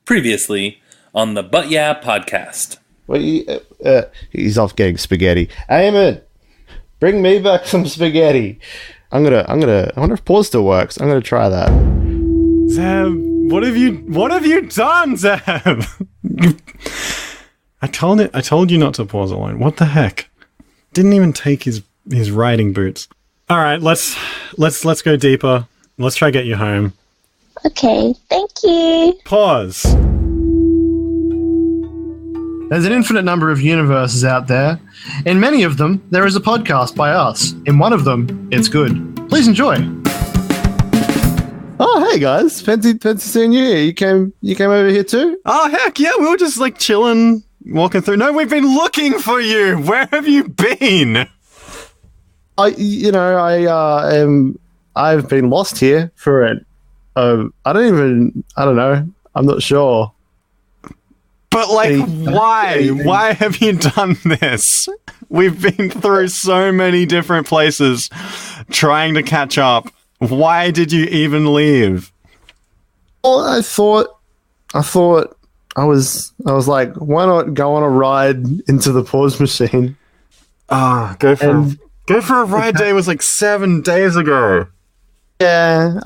Previously on the But Yeah podcast. Well, he's off getting spaghetti. Aemyn, bring me back some spaghetti. I wonder if pause still works. I'm gonna try that. Zeb, what have you done, Zeb? I told you not to pause alone. What the heck? Didn't even take his riding boots. All right, let's go deeper. Let's try to get you home. Okay, thank you. Pause. There's an infinite number of universes out there. In many of them, there is a podcast by us. In one of them, it's good. Please enjoy. Oh, hey guys, fancy seeing you here. You came over here too? Oh heck yeah, we were just like chilling, walking through. No, we've been looking for you. Where have you been? I've been lost here for it. I don't know. I'm not sure. But like, why? Why have you done this? We've been through so many different places trying to catch up. Why did you even leave? Well, I thought I was like, why not go on a ride into the pause machine? Go for a ride day was like 7 days ago. Yeah,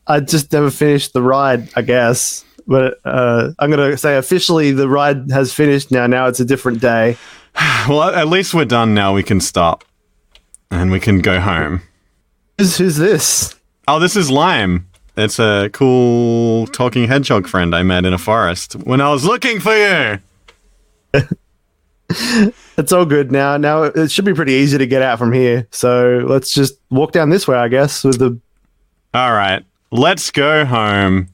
I just never finished the ride, I guess. But I'm going to say officially the ride has finished now. Now it's a different day. Well, at least we're done now. We can stop. And we can go home. Who's this? Oh, this is Lime. It's a cool talking hedgehog friend I met in a forest when I was looking for you. It's all good now. Now it should be pretty easy to get out from here. So let's just walk down this way, I guess, with the... All right. Let's go home.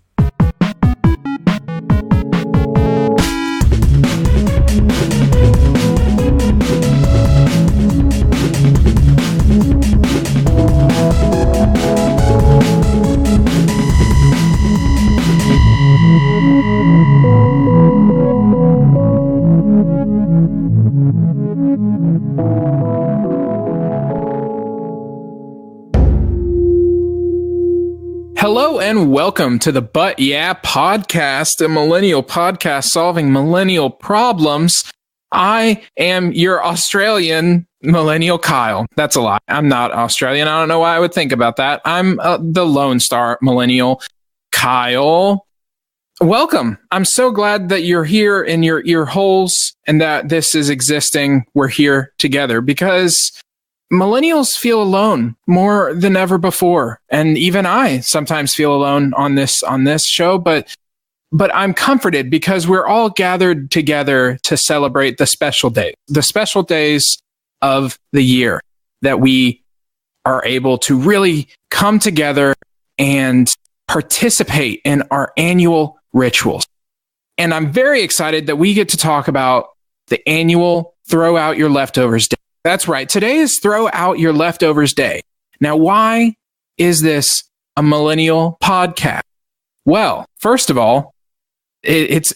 Hello and welcome to the But Yeah podcast, a millennial podcast solving millennial problems. I am your Australian millennial Kyle. That's a lie. I'm not Australian. I don't know why I would think about that. I'm the Lone Star millennial Kyle. Welcome. I'm so glad that you're here in your ear holes and that this is existing. We're here together because millennials feel alone more than ever before. And even I sometimes feel alone on this show, but I'm comforted because we're all gathered together to celebrate the special days of the year that we are able to really come together and participate in our annual rituals. And I'm very excited that we get to talk about the annual Throw Out Your Leftovers Day. That's right. Today is Throw Out Your Leftovers Day. Now, why is this a millennial podcast? Well, first of all, it's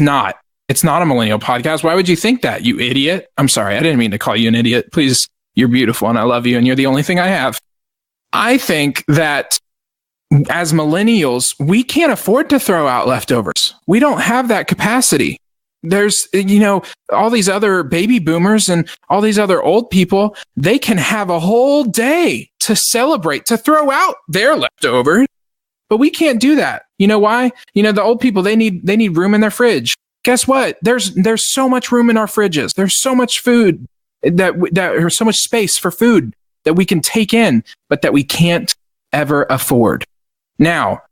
not a millennial podcast. Why would you think that, you idiot? I'm sorry. I didn't mean to call you an idiot. Please, you're beautiful and I love you and you're the only thing I have. I think that as millennials, we can't afford to throw out leftovers. We don't have that capacity. There's, all these other baby boomers and all these other old people, they can have a whole day to celebrate, to throw out their leftovers, but we can't do that. You know why? The old people, they need room in their fridge. Guess what? There's so much room in our fridges. There's so much food there's so much space for food that we can take in, but that we can't ever afford. Now,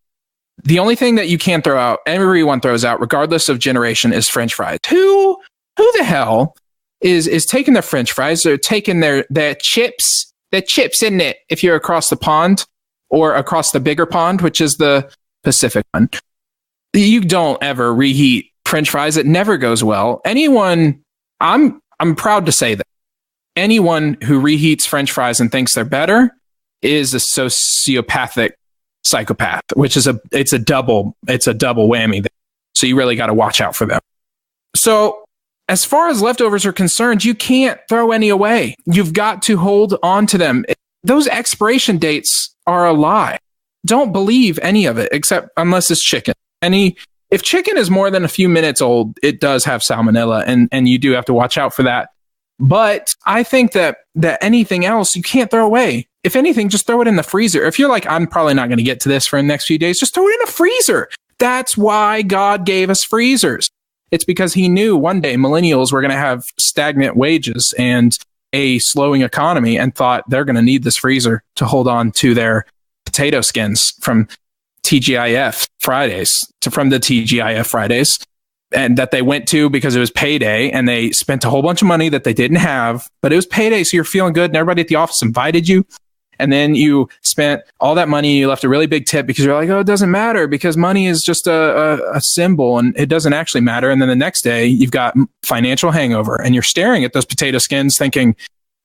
the only thing that you can't throw out, everyone throws out, regardless of generation, is French fries. Who the hell is taking their French fries or taking their chips, isn't it? If you're across the pond or across the bigger pond, which is the Pacific one, you don't ever reheat French fries. It never goes well. I'm proud to say that anyone who reheats French fries and thinks they're better is a sociopathic psychopath, which is it's a double whammy there. So you really got to watch out for them. So as far as leftovers are concerned, you can't throw any away. You've got to hold on to them. Those expiration dates are a lie. Don't believe any of it, except unless it's chicken. if chicken is more than a few minutes old, it does have salmonella, and you do have to watch out for that. But I think that anything else you can't throw away. If anything, just throw it in the freezer. If you're like, I'm probably not going to get to this for the next few days, just throw it in a freezer. That's why God gave us freezers. It's because he knew one day millennials were going to have stagnant wages and a slowing economy, and thought they're going to need this freezer to hold on to their potato skins from TGIF Fridays, from the TGIF Fridays, and that they went to because it was payday, and they spent a whole bunch of money that they didn't have, but it was payday, so you're feeling good, and everybody at the office invited you. And then you spent all that money, you left a really big tip because you're like, oh, it doesn't matter because money is just a symbol and it doesn't actually matter. And then the next day you've got financial hangover and you're staring at those potato skins thinking,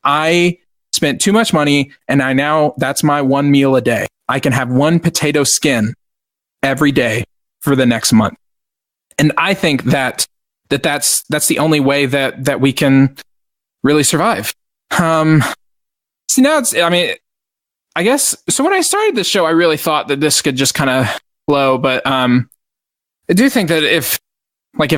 I spent too much money and that's my one meal a day. I can have one potato skin every day for the next month. And I think that's the only way that we can really survive. See, now I guess, so when I started this show, I really thought that this could just kind of flow, but I do think that if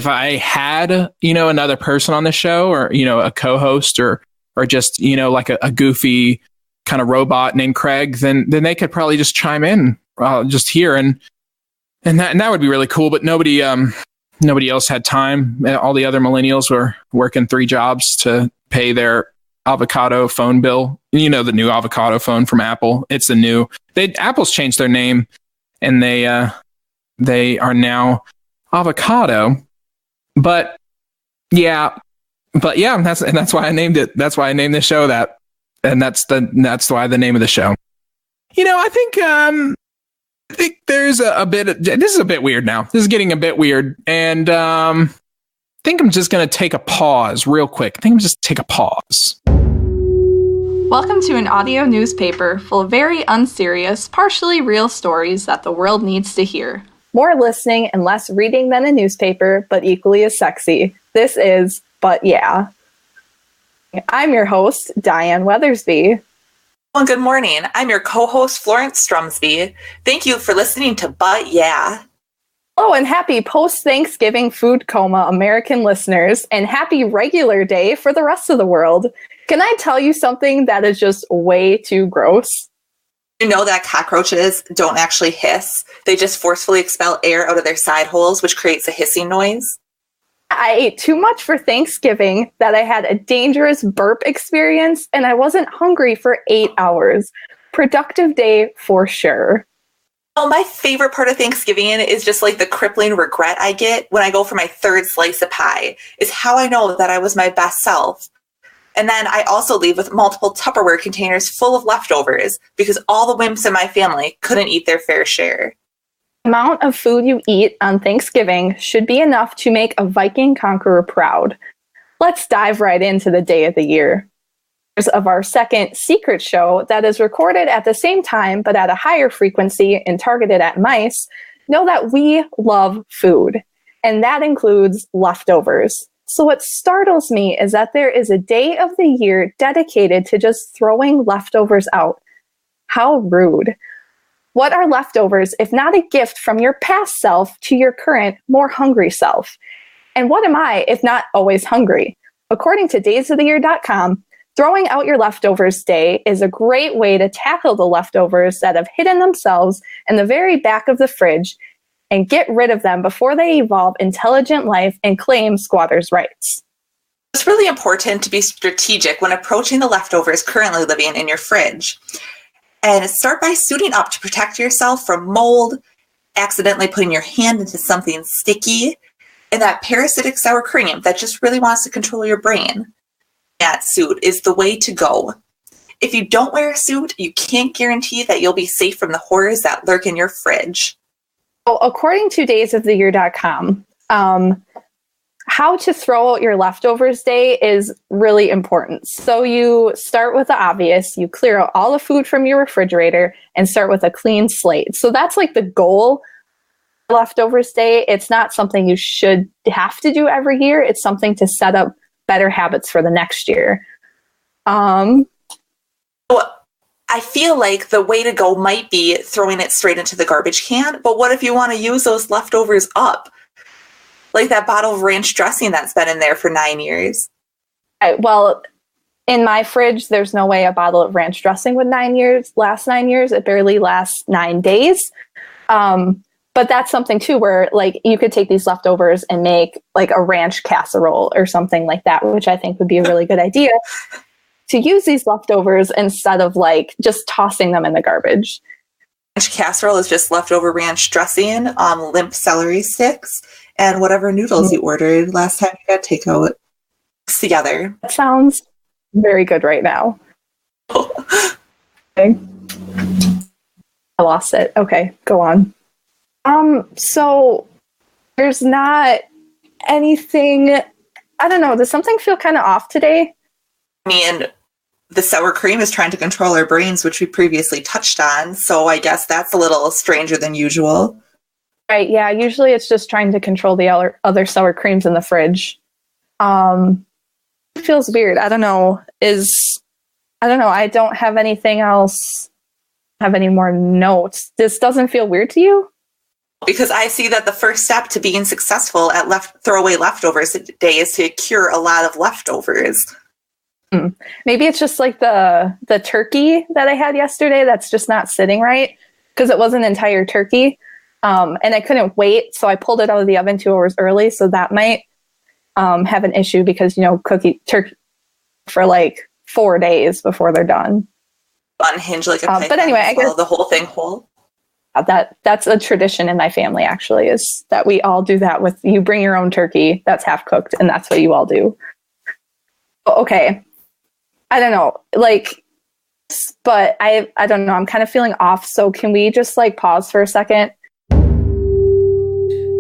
I had, another person on the show, or, a co-host, or just, like a goofy kind of robot named Craig, then they could probably just chime in just here, and that would be really cool. But nobody else had time. All the other millennials were working 3 jobs to pay their avocado phone bill. The new avocado phone from Apple. It's the new. Apple's changed their name, and they are now Avocado. But yeah, that's why I named it. That's why I named the show that, and that's why the name of the show. I think there's a bit. This is a bit weird now. This is getting a bit weird, and I think I'm just gonna take a pause real quick. I think I'm just take a pause. Welcome to an audio newspaper full of very unserious, partially real stories that the world needs to hear. More listening and less reading than a newspaper, but equally as sexy. This is But Yeah. I'm your host, Diane Weathersby. Well, good morning. I'm your co-host, Florence Strumsby. Thank you for listening to But Yeah. Hello and happy post-Thanksgiving food coma, American listeners, and happy regular day for the rest of the world. Can I tell you something that is just way too gross? You know that cockroaches don't actually hiss. They just forcefully expel air out of their side holes, which creates a hissing noise. I ate too much for Thanksgiving that I had a dangerous burp experience, and I wasn't hungry for 8 hours. Productive day for sure. Oh, my favorite part of Thanksgiving is just like the crippling regret I get when I go for my 3rd slice of pie, is how I know that I was my best self. And then I also leave with multiple Tupperware containers full of leftovers because all the wimps in my family couldn't eat their fair share. The amount of food you eat on Thanksgiving should be enough to make a Viking conqueror proud. Let's dive right into the day of the year. Of our second secret show that is recorded at the same time but at a higher frequency and targeted at mice, know that we love food, and that includes leftovers. So what startles me is that there is a day of the year dedicated to just throwing leftovers out. How rude. What are leftovers if not a gift from your past self to your current, more hungry self? And what am I if not always hungry? According to daysoftheyear.com, throwing out your leftovers day is a great way to tackle the leftovers that have hidden themselves in the very back of the fridge and get rid of them before they evolve intelligent life and claim squatters' rights. It's really important to be strategic when approaching the leftovers currently living in your fridge. And start by suiting up to protect yourself from mold, accidentally putting your hand into something sticky, and that parasitic sour cream that just really wants to control your brain. That suit is the way to go. If you don't wear a suit, you can't guarantee that you'll be safe from the horrors that lurk in your fridge. Well, according to daysoftheyear.com, how to throw out your leftovers day is really important. So you start with the obvious, you clear out all the food from your refrigerator and start with a clean slate. So that's like the goal. Leftovers day, it's not something you should have to do every year. It's something to set up better habits for the next year. I feel like the way to go might be throwing it straight into the garbage can, but what if you want to use those leftovers up? Like that bottle of ranch dressing that's been in there for 9 years. Well, in my fridge, there's no way a bottle of ranch dressing would last 9 years. It barely lasts 9 days. But that's something too, where like you could take these leftovers and make like a ranch casserole or something like that, which I think would be a really good idea to use these leftovers instead of like just tossing them in the garbage. Ranch casserole is just leftover ranch dressing, limp celery sticks, and whatever noodles you ordered last time you got takeout together. That sounds very good right now. Okay. I lost it. Okay, go on. So there's not anything, I don't know, does something feel kind of off today? I mean, the sour cream is trying to control our brains, which we previously touched on, so I guess that's a little stranger than usual. Right, yeah, usually it's just trying to control the other sour creams in the fridge. It feels weird. I don't know, I don't have anything else, have any more notes. This doesn't feel weird to you? Because I see that the first step to being successful at throwaway leftovers today is to cure a lot of leftovers. Maybe it's just like the turkey that I had yesterday that's just not sitting right because it was an entire turkey. And I couldn't wait, so I pulled it out of the oven 2 hours early. So that might have an issue because, turkey for like 4 days before they're done. Unhinge like a python. But anyway, I guess the whole thing whole. That's a tradition in my family, actually, is that we all do that with you bring your own turkey that's half cooked, and that's what you all do. Okay. I don't know. But I don't know. I'm kind of feeling off. So can we just pause for a second?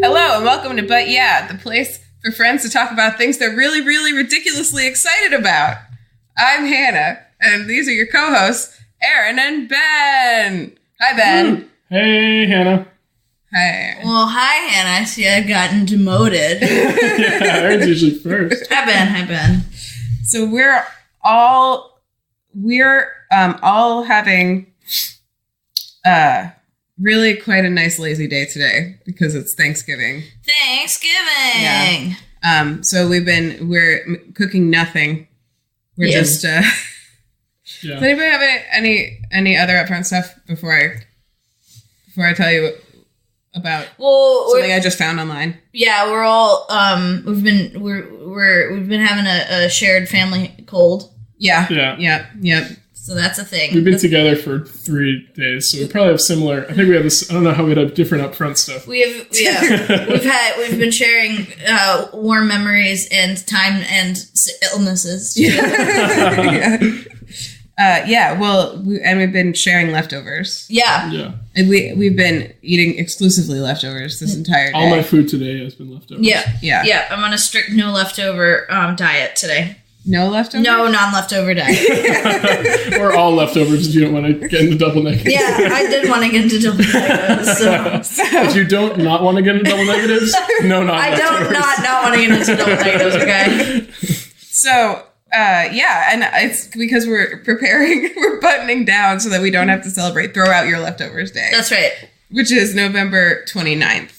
Hello and welcome to But Yeah, the place for friends to talk about things they're really, really ridiculously excited about. I'm Hannah, and these are your co-hosts, Erin and Ben. Hi, Ben. Hey, Hannah. Hi, Erin. Well, hi, Hannah. I see I've gotten demoted. Yeah, Erin's usually first. Hi, Ben. So we're all having really quite a nice lazy day today because it's Thanksgiving. Thanksgiving. Yeah. So we're cooking nothing. We're just. Yeah. Does anybody have any other upfront stuff before I tell you about something I just found online? Yeah, we're all we've been having a shared family cold. Yeah. So that's a thing. We've been together for 3 days, so we probably have similar. I think we have this. I don't know how we'd have different upfront stuff. We've been sharing warm memories and time and illnesses. We've been sharing leftovers. Yeah. And we've been eating exclusively leftovers this entire day. All my food today has been leftovers. Yeah. I'm on a strict no leftover diet today. No leftovers? No non-leftover diet. Or all leftovers if you don't want to get into double negatives. Yeah, I did want to get into double negatives. So. If you don't not want to get into double negatives, no non-leftovers. I don't not want to get into double negatives, okay? So, and it's because we're buttoning down so that we don't have to celebrate Throw Out Your Leftovers Day. That's right. Which is November 29th.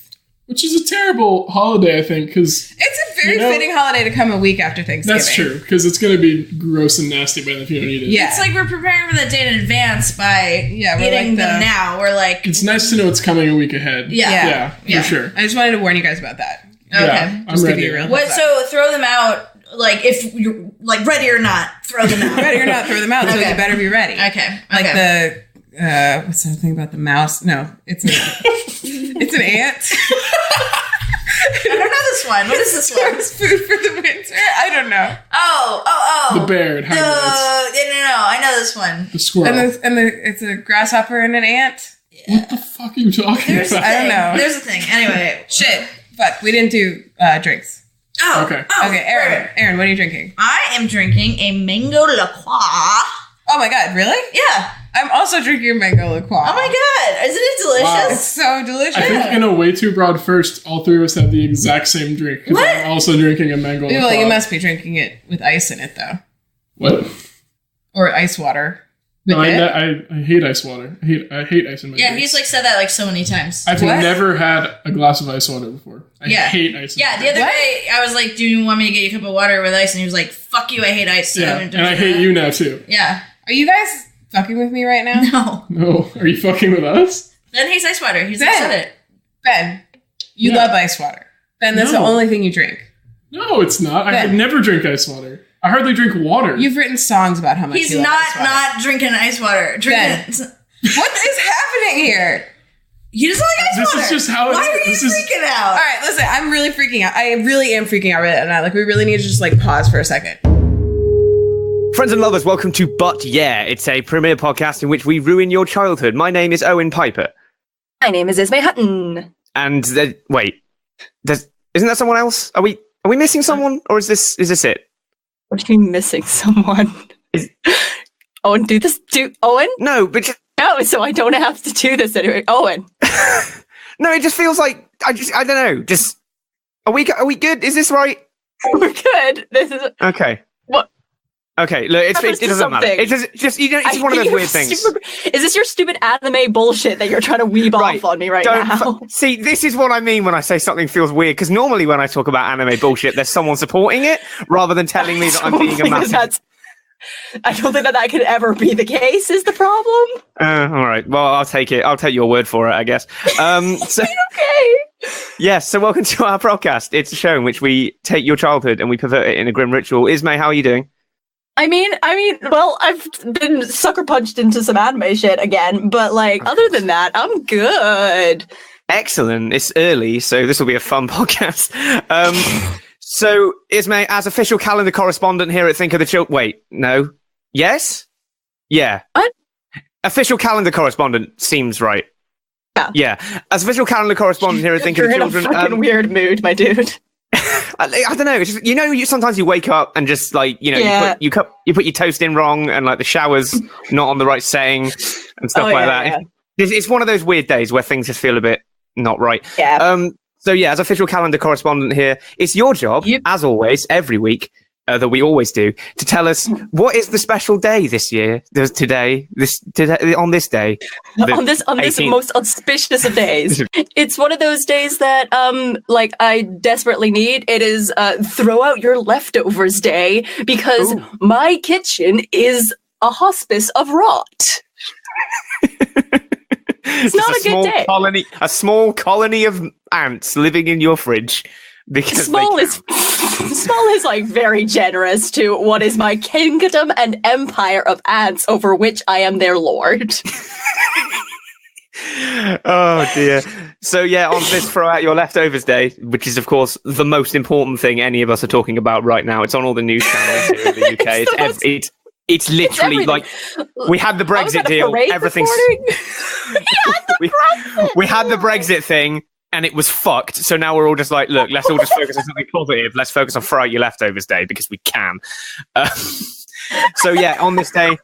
Which is a terrible holiday, I think, because... It's a very fitting holiday to come a week after Thanksgiving. That's true, because it's going to be gross and nasty by the time you don't eat it. Yeah. It's like we're preparing for that day in advance by eating them now. We're like... It's nice to know it's coming a week ahead. Yeah. For sure. I just wanted to warn you guys about that. Okay. Yeah, I'm ready. So throw them out, if you're, ready or not, throw them out. Ready or not, throw them out, so you better be ready. Okay. What's that thing about the mouse? No, it's an ant. I don't know this one. What is this one? It's food for the winter. I don't know. Oh. The bear and hibernates. No. I know this one. The squirrel. And it's a grasshopper and an ant. Yeah. What the fuck are you talking about? I don't know. There's a thing. Anyway. Shit. Fuck. We didn't do drinks. Oh. Okay. Okay, Erin, what are you drinking? I am drinking a mango La Croix. Oh my god, really? Yeah. I'm also drinking a mango La Croix. Oh my god, isn't it delicious? Wow. It's so delicious. I think in a way too broad first, all three of us have the exact same drink. What? I'm also drinking a mango La Croix. Well, you must be drinking it with ice in it, though. What? Or ice water. No, I hate ice water. I hate ice in my Yeah, drinks. he's like said that like so many times. I've never had a glass of ice water before. I hate ice. Yeah, the other day I was like, "Do you want me to get you a cup of water with ice?" And he was like, "Fuck you, I hate ice." Yeah, and I hate you now too. Yeah. Are you guys fucking with me right now? No. No. Are you fucking with us? Ben hates ice water. He's said it. Ben, you love ice water. Ben, that's the only thing you drink. No, it's not. I would never drink ice water. I hardly drink water. You've written songs about how much He's you love ice water. not drinking ice water. Ben, what is happening here? He doesn't like ice water. This is just how Why are you freaking out? All right, listen, I'm really freaking out. I really am freaking out right now. Like, we really need to just, like, pause for a second. Friends and lovers, welcome to But Yeah. It's a premiere podcast in which we ruin your childhood. My name is Owen Piper. My name is Ismay Hutton. And, isn't that someone else? Are we missing someone? Or is this it? What do you mean missing someone? Owen, Owen? No, but no, so I don't have to do this anyway. Owen. No, it just feels like I don't know. Just are we good? Is this right? We're good. This is okay. What? Okay, look, it doesn't matter. It's just it's one of those weird things. Is this your stupid anime bullshit that you're trying to weeb off on me now? See, this is what I mean when I say something feels weird, because normally when I talk about anime bullshit, there's someone supporting it, rather than telling me that I'm being a massive... I don't think that could ever be the case, is the problem. All right, well, I'll take it. I'll take your word for it, I guess. So, okay. Yes, so welcome to our podcast. It's a show in which we take your childhood and we pervert it in a grim ritual. Ismay, how are you doing? I mean, well, I've been sucker punched into some anime shit again, but like, other than that, I'm good. Excellent. It's early, so this will be a fun podcast. So, Ismay, as official calendar correspondent here at Think of the Children... Wait, no. Yes? Yeah. What? Official calendar correspondent seems right. Yeah. As official calendar correspondent here at Think of the Children... You're in a fucking weird mood, my dude. I don't know. It's just, sometimes you wake up and just like you put your toast in wrong and like the shower's not on the right setting and stuff like that. Yeah. It's one of those weird days where things just feel a bit not right. Yeah. So yeah, as official calendar correspondent here, it's your job, as always, every week that we always do, to tell us what is the special day this year, today, on this day, on this most auspicious of days. It's one of those days that I desperately need. It is throw out your leftovers day, because my kitchen is a hospice of rot. It's not a good day. A small colony of ants living in your fridge. Because small is like very generous to what is my kingdom and empire of ants, over which I am their lord. Oh dear. So yeah, on this throw out your leftovers day, which is of course the most important thing any of us are talking about right now. It's on all the news channels here in the UK. It's literally like we had the Brexit deal. Everything's we had the Brexit thing. And it was fucked. So now we're all just like, look, let's all just focus on something positive. Let's focus on throw out your leftovers day because we can. So yeah, on this day,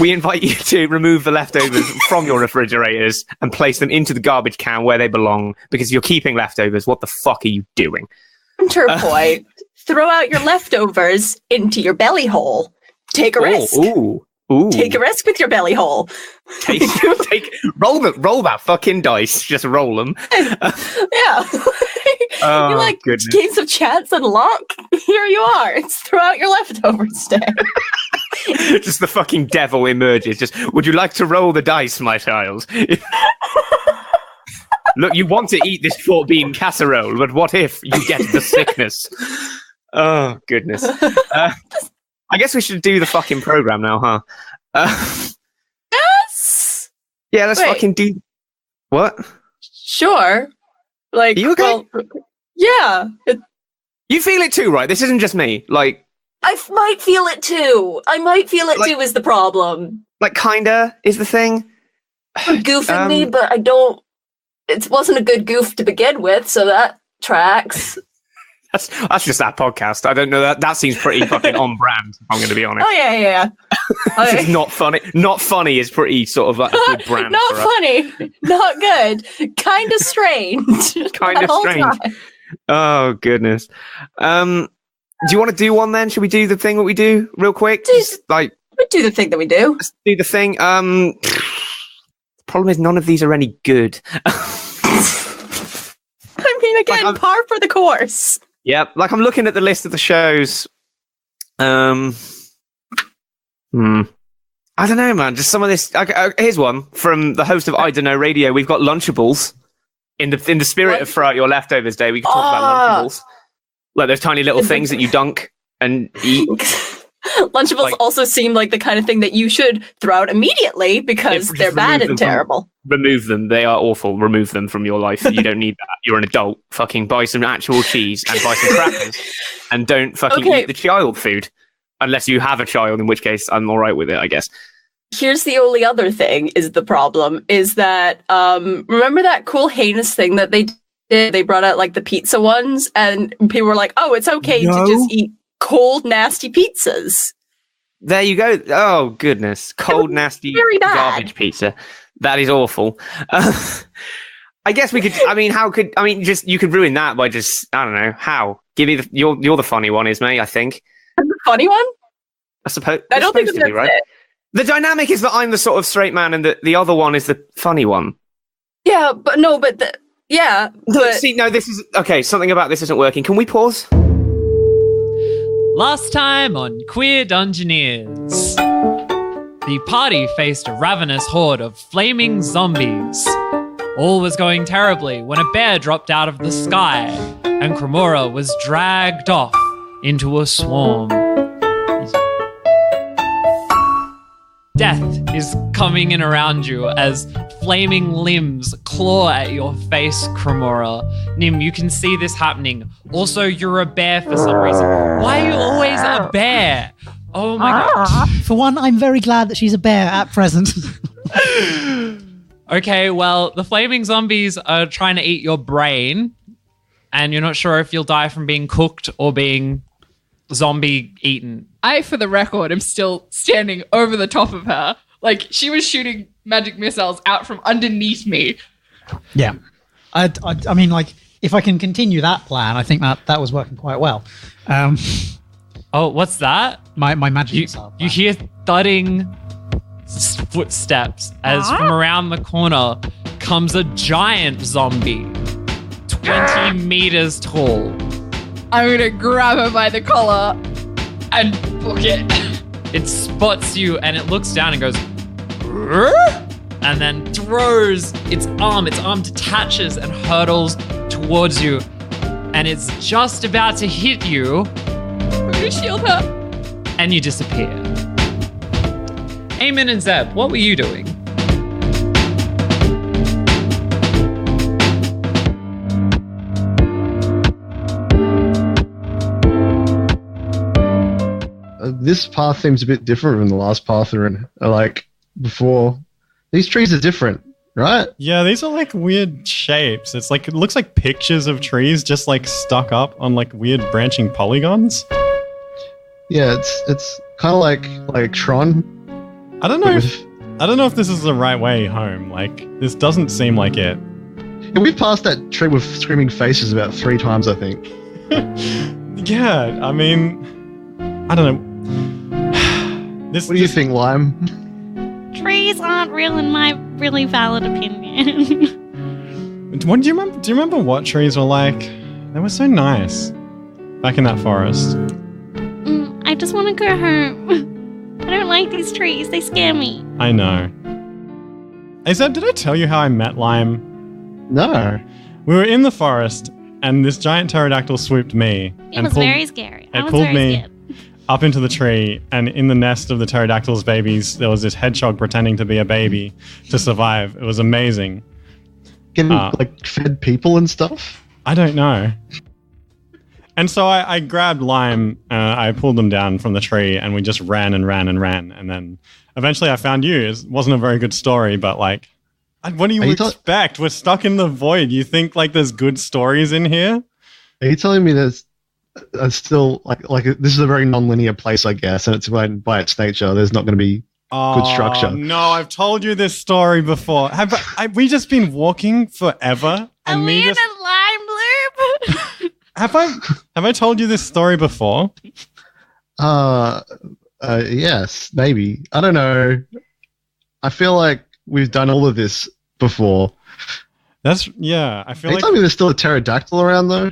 we invite you to remove the leftovers from your refrigerators and place them into the garbage can where they belong, because you're keeping leftovers. What the fuck are you doing? Counterpoint. Throw out your leftovers into your belly hole. Take a risk. Ooh. Take a risk with your belly hole. Roll that fucking dice. Just roll them. Yeah. You like games of chance and luck? Here you are. It's throw out your leftovers day. Just the fucking devil emerges. Just, would you like to roll the dice, my child? Look, you want to eat this 4-bean casserole, but what if you get the sickness? Oh, goodness. I guess we should do the fucking program now, huh? Yes! Yeah, let's fucking do... What? Sure. Like, are you okay? Well, yeah. You feel it too, right? This isn't just me. Like... I might feel it too. Too is the problem. Like, kinda is the thing. You're goofing me, but I don't... It wasn't a good goof to begin with, so that tracks. That's just that podcast. I don't know. That seems pretty fucking on brand, if I'm going to be honest. Oh, yeah. It's not funny. Not funny is pretty sort of like a good brand. Not funny. Not good. Kind of strange. Kind of strange. Oh, goodness. Do you want to do one then? Should we do the thing that we do real quick? We We do the thing that we do. Let's do the thing. The problem is none of these are any good. I mean, again, par for the course. Yeah, like I'm looking at the list of the shows. I don't know, man. Just some of this. Here's one from the host of I Don't Know Radio. We've got Lunchables. In the spirit of Throw Out Your Leftovers Day, we can talk about Lunchables. Like those tiny little things that you dunk and eat. Lunchables also seem like the kind of thing that you should throw out immediately because they're bad and terrible. Remove them. They are awful. Remove them from your life. You don't need that. You're an adult. Fucking buy some actual cheese and buy some crackers. And don't fucking eat the child food. Unless you have a child, in which case I'm all right with it, I guess. Here's the only other thing is the problem is that, remember that cool heinous thing that they did? They brought out like the pizza ones and people were like, oh, it's okay to just eat cold, nasty pizzas. There you go. Oh, goodness. Cold, nasty, garbage pizza. That is awful. I guess we could, you could ruin that by just, I don't know, how? Give me you're the funny one, Ismay, I think. I'm the funny one? I suppose. I don't think that's right. it. The dynamic is that I'm the sort of straight man and the other one is the funny one. Yeah, but no, but See, no, this is, okay, something about this isn't working. Can we pause? Last time on Queer Dungeoneers, the party faced a ravenous horde of flaming zombies. All was going terribly when a bear dropped out of the sky and Cremora was dragged off into a swarm. Death is coming in around you as flaming limbs claw at your face, Cremora. Nim, you can see this happening. Also, you're a bear for some reason. Why are you always a bear? Oh my god. For one, I'm very glad that she's a bear at present. Okay, well, the flaming zombies are trying to eat your brain, and you're not sure if you'll die from being cooked or being zombie eaten. I, for the record, am still standing over the top of her. Like, she was shooting magic missiles out from underneath me. Yeah. I mean, like, if I can continue that plan, I think that was working quite well. Oh, what's that? My magic missile plan. You hear thudding footsteps as from around the corner comes a giant zombie, 20 meters tall. I'm gonna grab her by the collar and book it. It spots you and it looks down and goes, and then throws its arm. Its arm detaches and hurtles towards you, and it's just about to hit you. I'm gonna shield her. And you disappear. Aemyn and Zeb, what were you doing? This path seems a bit different from the last path we're in. Like before, these trees are different, right? Yeah, these are like weird shapes. It's like, it looks like pictures of trees just like stuck up on like weird branching polygons. Yeah, it's kind of like Tron. I don't know if this is the right way home. Like, this doesn't seem like it. Yeah, we've passed that tree with screaming faces about 3 times, I think. Yeah, I mean, I don't know. What do you think, Lime? Trees aren't real in my really valid opinion. What do you remember? Do you remember what trees were like? They were so nice back in that forest. I just want to go home. I don't like these trees. They scare me. I know. Hey Zeb, did I tell you how I met Lime? No. We were in the forest, and this giant pterodactyl swooped me. It was very scary. It pulled me up into the tree, and in the nest of the pterodactyl's babies, there was this hedgehog pretending to be a baby to survive. It was amazing. Getting like fed people and stuff? I don't know. And so I grabbed Lime, I pulled them down from the tree, and we just ran and ran and ran. And then eventually I found you. It wasn't a very good story, but like, what do you expect? We're stuck in the void. You think like there's good stories in here? Are you telling me there's still like this is a very non-linear place, I guess, and it's by its nature, there's not going to be good structure. No, I've told you this story before. Have we just been walking forever? And we in a lime loop? Have I told you this story before? I Yes, maybe. I don't know. I feel like we've done all of this before. I feel Are you telling me there's still a pterodactyl around though?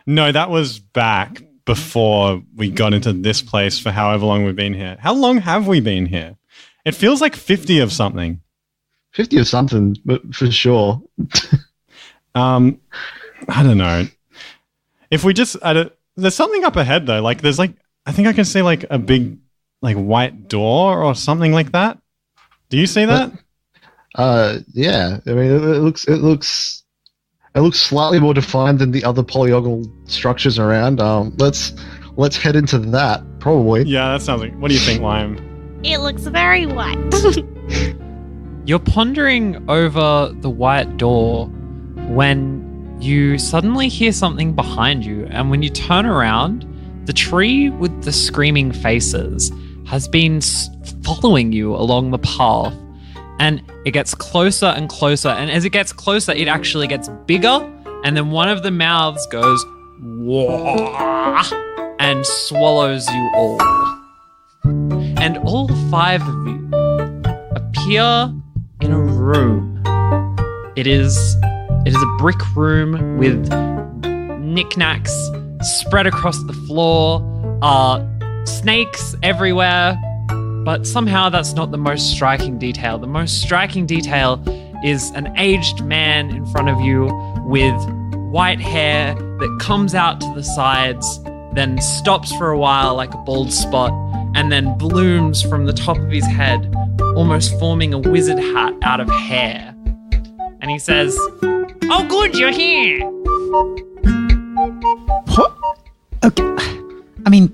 No, that was back before we got into this place for however long we've been here. How long have we been here? It feels like 50 of something. 50 of something, but for sure. I don't know. If we just, there's something up ahead though. Like there's like, I think I can see like a big like white door or something like that. Do you see that? Yeah. I mean, it looks slightly more defined than the other polygonal structures around. Let's head into that probably. Yeah, that sounds like. What do you think, Lime? It looks very white. You're pondering over the white door when you suddenly hear something behind you, and when you turn around, the tree with the screaming faces has been following you along the path, and it gets closer and closer, and as it gets closer, it actually gets bigger, and then one of the mouths goes Wah! And swallows you all. And all 5 of you appear in a room. It is a brick room with knickknacks spread across the floor, snakes everywhere, but somehow that's not the most striking detail. The most striking detail is an aged man in front of you with white hair that comes out to the sides, then stops for a while like a bald spot, and then blooms from the top of his head, almost forming a wizard hat out of hair. And he says, "Oh, good, you're here." What? Okay. I mean,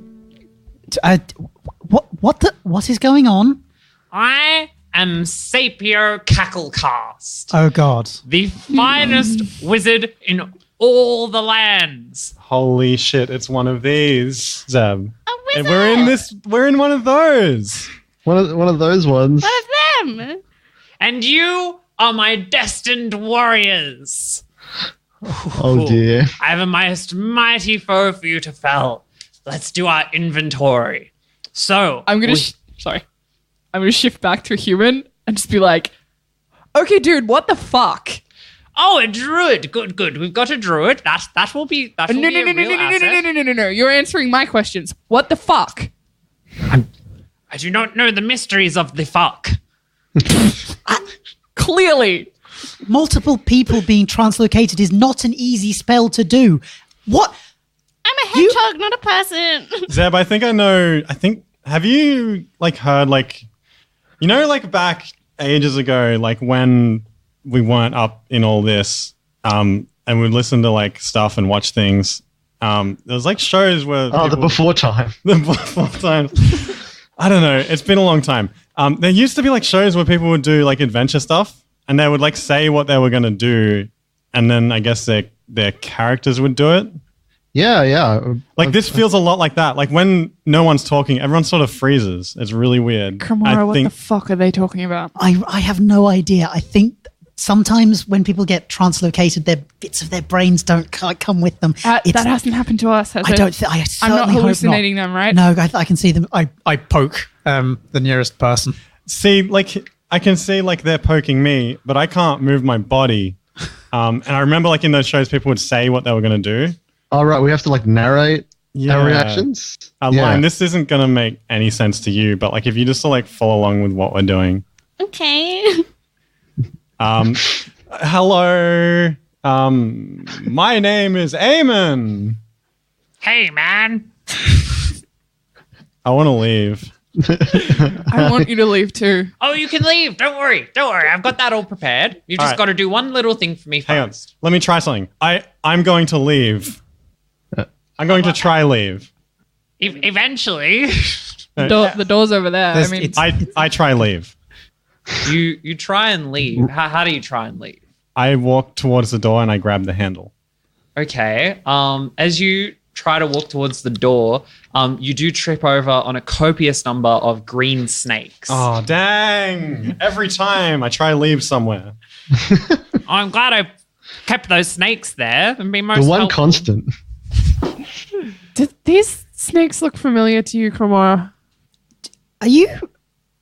what is going on? I am Sapir Cacklecast. Oh, God. The finest wizard in all the lands. Holy shit, it's one of these, Zeb. And we're in one of those. One of those ones. One of them. And you are my destined warriors. Oh dear. I have a most mighty foe for you to fell. Let's do our inventory. So I'm gonna shift back to a human and just be like, okay, dude, what the fuck? Oh, a druid. Good. We've got a druid. That will be a real asset. No. You're answering my questions. What the fuck? I do not know the mysteries of the fuck. Clearly. Multiple people being translocated is not an easy spell to do. What? I'm a hedgehog, not a person. Zeb, I think I know. Have you heard back ages ago, like when we weren't up in all this, and we'd listen to stuff and watch things. There was shows where the before time. The before time. I don't know. It's been a long time. There used to be shows where people would do adventure stuff, and they would say what they were going to do, and then I guess their characters would do it. Yeah. This feels a lot like that. When no one's talking, everyone sort of freezes. It's really weird. Kamara, what the fuck are they talking about? I have no idea. I think sometimes when people get translocated, their bits of their brains don't come with them. That hasn't happened to us, has it? I'm not hallucinating them, right? No, I can see them. I poke the nearest person. See, I can see they're poking me, but I can't move my body. And I remember in those shows, people would say what they were going to do. All right, we have to narrate our reactions. Line, this isn't going to make any sense to you, but if you just follow along with what we're doing. Okay. Hello. My name is Aemyn. Hey, man. I want to leave. I want you to leave too. Oh, you can leave. Don't worry. I've got that all prepared. You've just got to do one little thing for me first. Hang on. Let me try something. I'm going to leave. I'm going to try leave. Eventually. The door's over there. I try leave. You try and leave. How do you try and leave? I walk towards the door and I grab the handle. Okay. As you try to walk towards the door, you do trip over on a copious number of green snakes. Oh, dang. Every time I try leave somewhere. I'm glad I kept those snakes there and be most the one helpful. Constant. Did these snakes look familiar to you, Kamara? Are you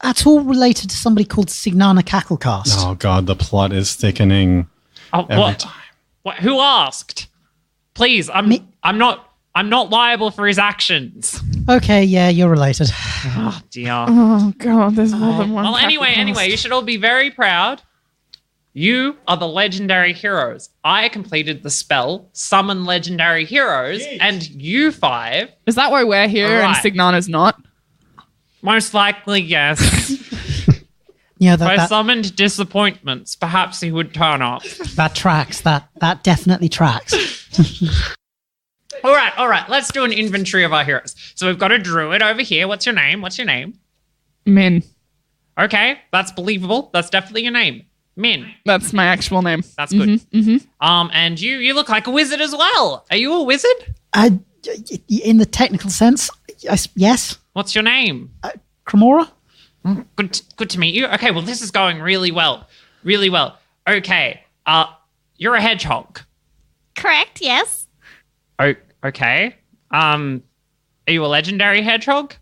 at all related to somebody called Signana Cacklecast? Oh god, the plot is thickening. Oh, what? What? Who asked? Please, I'm not liable for his actions. Okay, yeah, you're related. Oh dear. Oh god, there's more than one. Well, anyway, you should all be very proud. You are the legendary heroes. I completed the spell, summon legendary heroes, and you 5. Is that why we're here and Signana's not? Most likely, yes. Yeah, if I summoned disappointments, perhaps he would turn up. That tracks. That definitely tracks. All right. Let's do an inventory of our heroes. So we've got a druid over here. What's your name? Min. Okay, that's believable. That's definitely your name. Min. That's my actual name. That's good. Mm-hmm. And you look like a wizard as well. Are you a wizard? In the technical sense, yes. What's your name? Cremora. Good to meet you. Okay, well, this is going really well. Really well. Okay, you're a hedgehog. Correct, yes. Oh, okay. Are you a legendary hedgehog?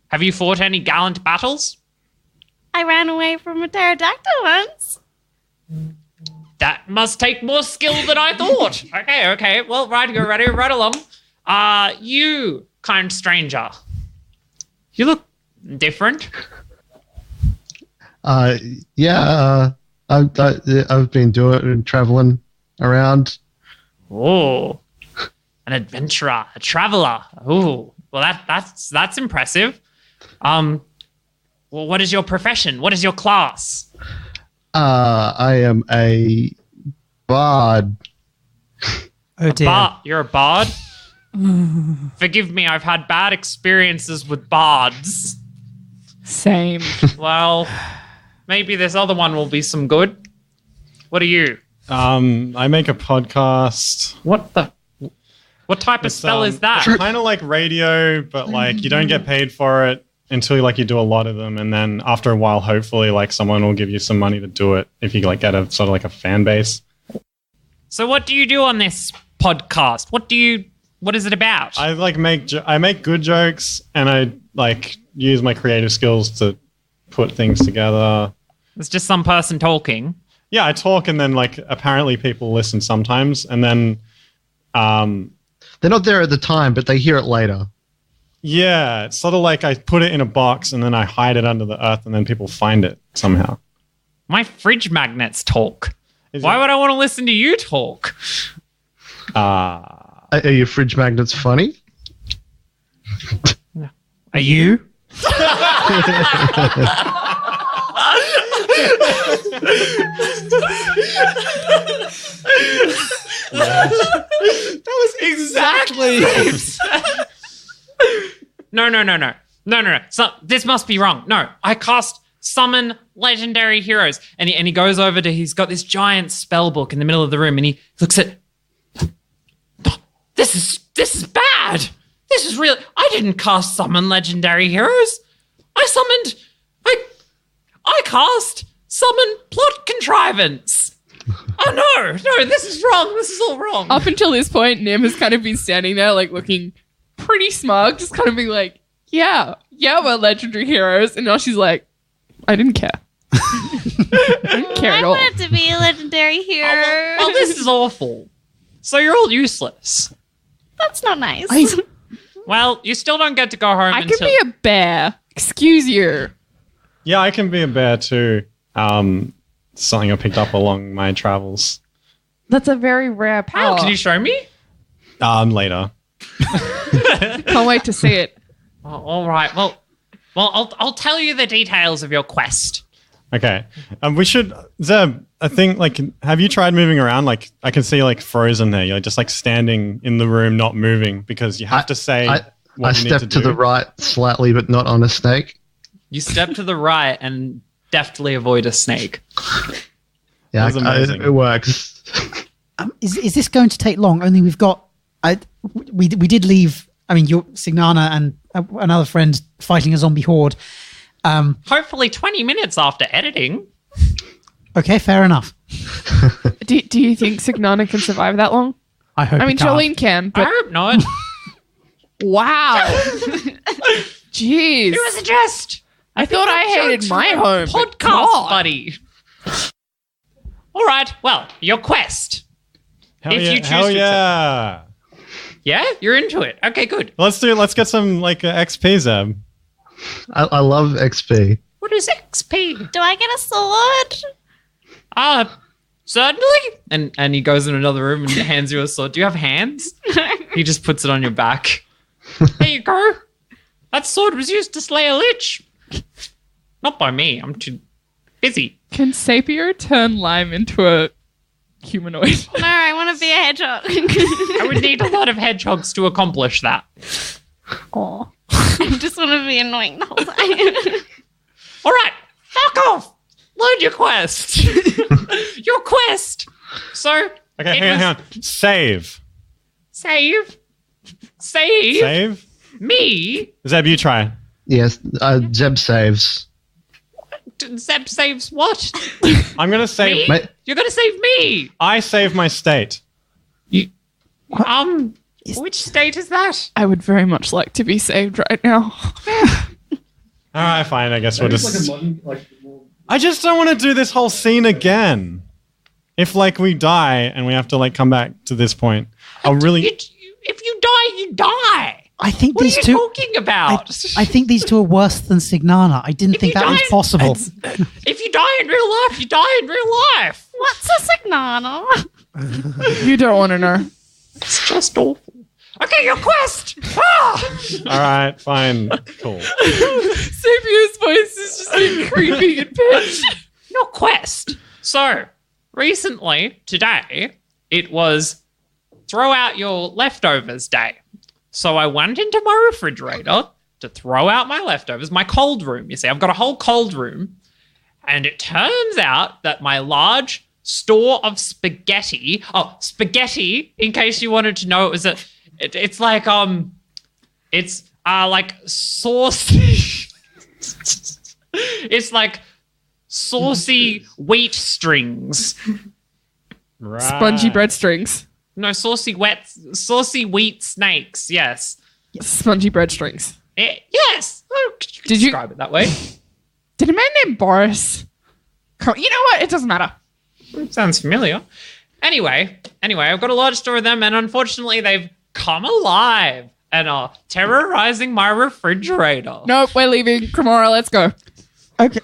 Have you fought any gallant battles? I ran away from a pterodactyl once. That must take more skill than I thought. Okay. Well, right along. You, kind stranger. You look different. Yeah. I've been traveling around. Oh, an adventurer, a traveler. Oh, well, that's impressive. Well, what is your profession? What is your class? I am a bard. Oh dear. You're a bard? Forgive me, I've had bad experiences with bards. Same. Well, maybe this other one will be some good. What are you? I make a podcast. What type of spell is that? It's kind of like radio, but like you don't get paid for it until you do a lot of them, and then after a while, hopefully, like someone will give you some money to do it if you like get a sort of like a fan base. So, what do you do on this podcast? What is it about? I make good jokes, and I like use my creative skills to put things together. It's just some person talking. Yeah, I talk, and then like apparently people listen sometimes, and then they're not there at the time, but they hear it later. Yeah, it's sort of like I put it in a box and then I hide it under the earth and then people find it somehow. My fridge magnets talk. Why would I want to listen to you talk? Are your fridge magnets funny? Are you? That was exactly. No. So this must be wrong. No, I cast summon legendary heroes, and he goes over to. He's got this giant spell book in the middle of the room, and he looks at. This is bad. This is real. I didn't cast summon legendary heroes. I cast summon plot contrivance. Oh no, this is wrong. This is all wrong. Up until this point, Nim has kind of been standing there, like looking pretty smug, just kind of being like, yeah, we're legendary heroes. And now she's like, I didn't care. I didn't care at all. I wanted to be a legendary hero. Well, this is awful. So you're all useless. That's not nice. Well, you still don't get to go home I until... could be a bear. Excuse you. Yeah, I can be a bear too. Something I picked up along my travels. That's a very rare power. Can you show me? Later. Can't wait to see it. Oh, all right. Well, I'll tell you the details of your quest. Okay. We should, Zeb, I think, like, have you tried moving around? Like, I can see, like, frozen there. You're just, like, standing in the room, not moving, because you have to say I what you need stepped to do. the right slightly, but not on a snake. You step to the right and deftly avoid a snake. Yeah, That's amazing. it works. Is this going to take long? Only we've got... We did leave... I mean, Signana and another friend fighting a zombie horde. Hopefully 20 minutes after editing. Okay, fair enough. Do you think Signana can survive that long? I hope. I mean, Jolene can, but I hope not. wow. Jeez. It was a jest. I thought I hated my home. Podcast, buddy. All right. Well, your quest. Hell yeah. Yeah, you're into it. Okay, good. Let's get some XP, Zeb. I love XP. What is XP? Do I get a sword? Certainly. And he goes in another room and hands you a sword. Do you have hands? He just puts it on your back. There you go. That sword was used to slay a lich. Not by me. I'm too busy. Can Sapir turn Lime into a humanoid? No, I want to be a hedgehog. I would need a lot of hedgehogs to accomplish that. Oh. I just want to be annoying the whole time. All right. Fuck off. Load your quest. Your quest. So. Okay, hang on. Save. Save. Me. Zeb, you try. Yes, Zeb saves. Zeb saves what? I'm gonna save. You're gonna save me. I save my state. Which state is that? I would very much like to be saved right now. All right, fine. I guess we'll just. I just don't want to do this whole scene again. If we die and we have to come back to this point, I'll really. If you die, you die. I think what these are you two. Talking about? I think these two are worse than Signana. I didn't think that was possible. If you die in real life, you die in real life. What's a Signana? You don't want to know. It's just awful. Okay, your quest. All right, fine, cool. Sapir's voice is just being creepy and pitch. Your quest. So, recently, today, it was throw out your leftovers day. So I went into my refrigerator to throw out my leftovers, my cold room. You see, I've got a whole cold room. And it turns out that my large store of spaghetti. Oh, spaghetti, in case you wanted to know, it's like saucy. It's like saucy wheat strings. Right. Spongy bread strings. No, saucy wheat snakes. Yes. Spongy bread strings. Yes. Did you describe it that way? Did a man named Boris? You know what? It doesn't matter. It sounds familiar. Anyway, I've got a large store of them, and unfortunately, they've come alive and are terrorizing my refrigerator. Nope, we're leaving. Kimura, let's go. Okay.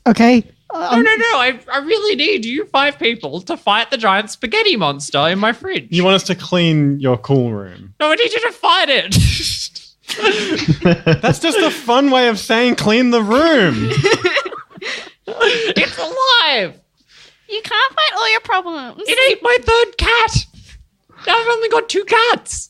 Okay. No. I really need you 5 people to fight the giant spaghetti monster in my fridge. You want us to clean your cool room? No, I need you to fight it. That's just a fun way of saying clean the room. It's alive. You can't fight all your problems. It ate my 3rd cat. Now I've only got 2 cats.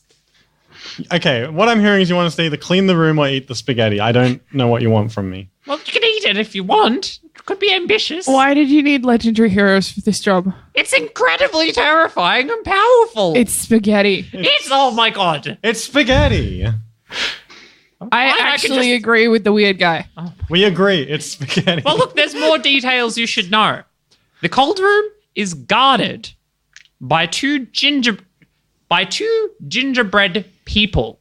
Okay, what I'm hearing is you want us to either clean the room or eat the spaghetti. I don't know what you want from me. Well, you can eat it if you want. It could be ambitious. Why did you need legendary heroes for this job? It's incredibly terrifying and powerful. It's spaghetti. Oh my god. It's spaghetti. I actually agree with the weird guy. Oh. We agree. It's spaghetti. Well, look, there's more details you should know. The cold room is guarded by two gingerbread people.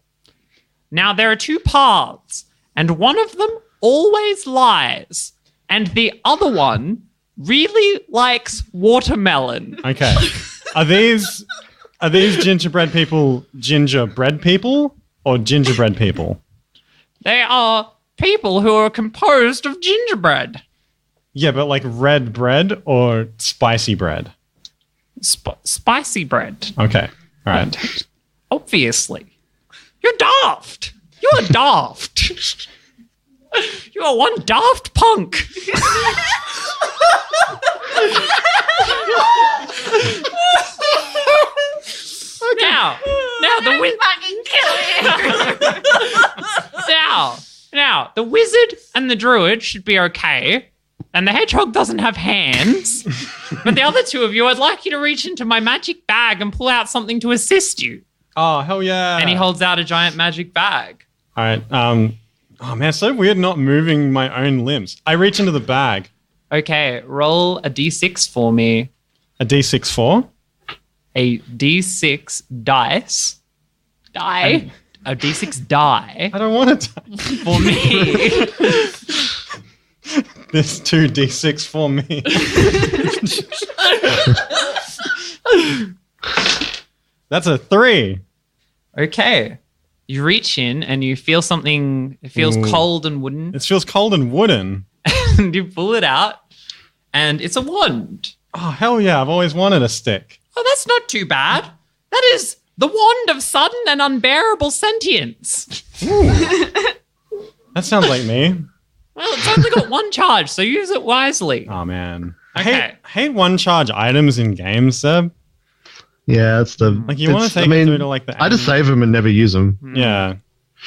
Now, there are 2 paths, and one of them always lies, and the other one really likes watermelon. Okay. Are these gingerbread people gingerbread people or gingerbread people? They are people who are composed of gingerbread. Yeah, but like red bread or spicy bread? Spicy bread. Okay. All right. Obviously. You're daft. You're daft. You are one daft punk. Now the wizard and the druid should be okay, and the hedgehog doesn't have hands. But the other 2 of you, I'd like you to reach into my magic bag and pull out something to assist you. Oh, hell yeah. And he holds out a giant magic bag. All right. Oh man, so weird not moving my own limbs. I reach into the bag. Okay, roll a d6 for me. A d6 for? A d6 dice. Die. A d6 die. I don't want to die. For me. this 2d6 for me. That's a 3. Okay. You reach in and you feel something. It feels cold and wooden. It feels cold and wooden. And you pull it out, and it's a wand. Oh, hell yeah. I've always wanted a stick. Oh, that's not too bad. That is the wand of sudden and unbearable sentience. That sounds like me. Well, it's only got 1 charge, so use it wisely. Oh, man. Okay. I hate one-charge items in games, Seb. Yeah, it's the... Like, you want to take it through to, like, the... I just save them and never use them. Yeah.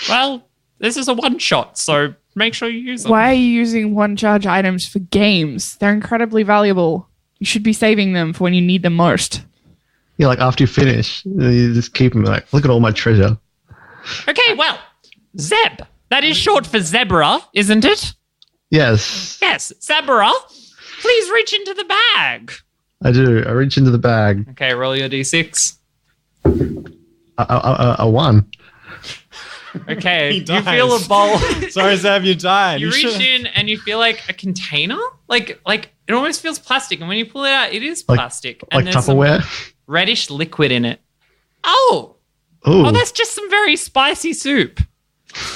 Well, this is a one-shot, so make sure you use them. Why are you using one-charge items for games? They're incredibly valuable. You should be saving them for when you need them most. Yeah, like after you finish, you just keep them like, look at all my treasure. Okay, well, Zeb. That is short for zebra, isn't it? Yes, Yes, zebra. Please reach into the bag. I do. I reach into the bag. Okay, roll your d6. A 1. Okay, He you dies. feel a bowl. Sorry, Zeb, you died. You reach should- in and you feel like a container. Like it almost feels plastic, and when you pull it out, it is Like- plastic. like and there's some Tupperware? reddish liquid in it. Oh, Ooh. that's just some very spicy soup.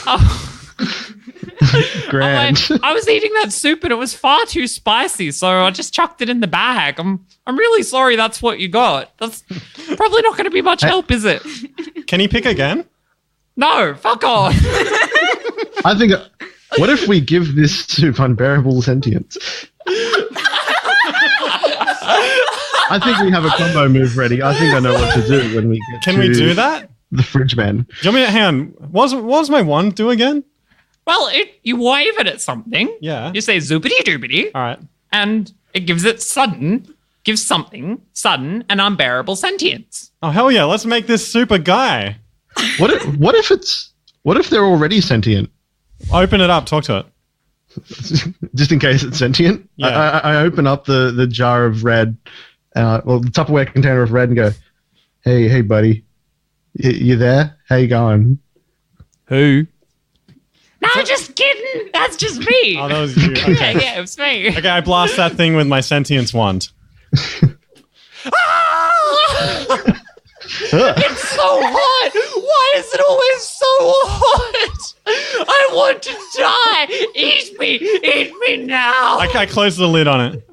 Oh. Grand. I was eating that soup and it was far too spicy, so I just chucked it in the bag. I'm really sorry that's what you got. That's probably not going to be much help, is it? Can he pick again? No, fuck off. I think... What if we give this soup unbearable sentience? I think we have a combo move ready. I think I know what to do when we get Can we do that? The fridge man. Do you want me to hang on? What was my wand do again? Well, you wave it at something. Yeah. You say zoopity doopity. All right. And it gives something sudden and unbearable sentience. Oh, hell yeah. Let's make this super guy. What if they're already sentient? Open it up. Talk to it. Just in case it's sentient. Yeah. I open up the jar of red, the Tupperware container of red, and go, "Hey, buddy, you there? How you going?" Who? No, just kidding. That's just me. Oh, that was you. Okay. Yeah, it was me. Okay, I blast that thing with my sentience wand. It's so hot. Why is it always so hot? I want to die. Eat me now. I close the lid on it.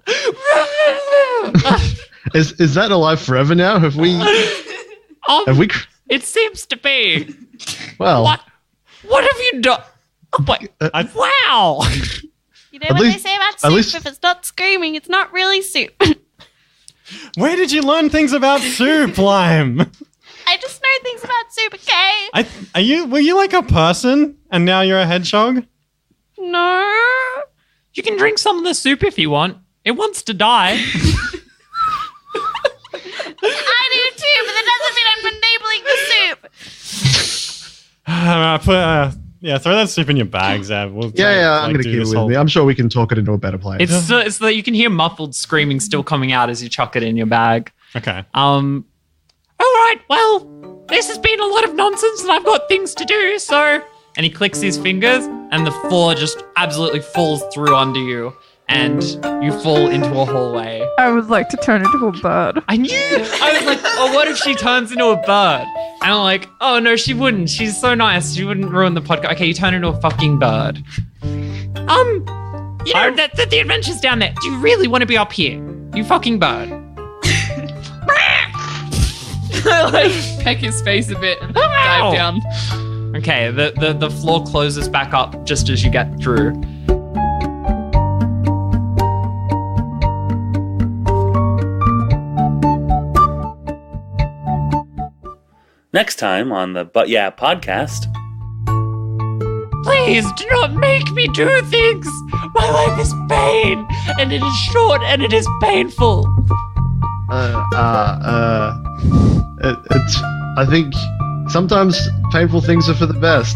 Is that alive forever now? Have we? Have we? It seems to be. Well, what have you done? Oh, wow. You know what they say about soup? If it's not screaming, it's not really soup. Where did you learn things about soup, Lime? I just know things about soup, okay? Were you like a person and now you're a hedgehog? No. You can drink some of the soup if you want. It wants to die. I do too, but that doesn't mean I'm enabling the soup. Throw that soup in your bag, Zab. We'll I'm gonna keep it with me. I'm sure we can talk it into a better place. It's so that you can hear muffled screaming still coming out as you chuck it in your bag. Okay. All right. Well, this has been a lot of nonsense, and I've got things to do. So, and he clicks his fingers, and the floor just absolutely falls through under you, and you fall into a hallway. I would like to turn into a bird. I was like, oh, what if she turns into a bird? And I'm like, oh no, she wouldn't. She's so nice. She wouldn't ruin the podcast. Okay, you turn into a fucking bird. The adventure's down there. Do you really want to be up here? You fucking bird. I like peck his face a bit and dive down. Okay, the floor closes back up just as you get through. Next time on the But Yeah podcast. Please do not make me do things. My life is pain, and it is short, and it is painful. I think sometimes painful things are for the best.